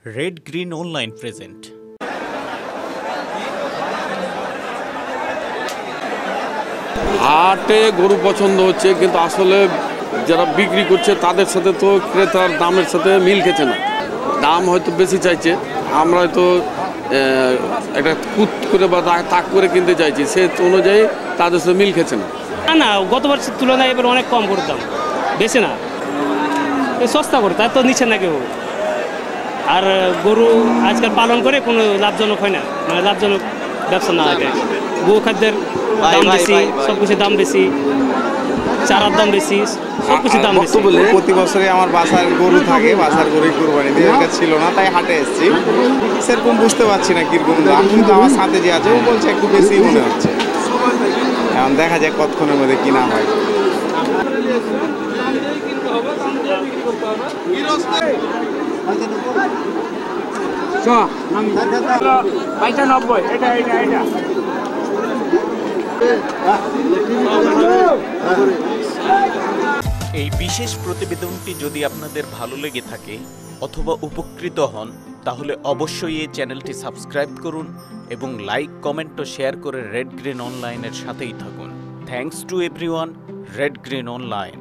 Red green online present. হাটে গরু পছন্দ হচ্ছে, কিন্তু আসলে যারা বিক্রি করছে তাদের সাথে তো ক্রেতার দামের সাথে মিল খেছে না। দাম হয়তো বেশি চাইছে, আমরা হয়তো একটা কুত করে বা তাক করে কিনতে চাইছি, সে অনুযায়ী তাদের সাথে মিল খেছে না। না গত বছর তুলনায় এবার অনেক কম করে দাম, বেশি না, সস্তা করে, তার তো নিচ্ছে না কেউ। আর গরু আজকাল পালন করে কোনো লাভজনক হয় না, মানে লাভজনক ব্যবসা না এটা। গো খাদ্যের দাম বেশি, সব কিছুর দাম বেশি, চারার দাম বেশি, সব কিছুর দাম বেশি। প্রতি বছরে আমার বাসার গরু থাকে, বাসার গরুই কুরবানি দিয়ে, এটা ছিল না তাই হাটে এসেছি। সেরকম বুঝতে পারছি না কিরকম দাম, কিন্তু আমার সাথে যে আছে ও বলছে একটু বেশি মনে হচ্ছে। এখন দেখা যায় কতক্ষণের মধ্যে কিনা হয়। এই বিশেষ প্রতিবেদনটি যদি আপনাদের ভালো লেগে থাকে অথবা উপকৃত হন, তাহলে অবশ্যই এই চ্যানেলটি সাবস্ক্রাইব করুন এবং লাইক, কমেন্ট ও শেয়ার করে রেড গ্রিন অনলাইনের সাথেই থাকুন। Thanks to everyone. Red green online.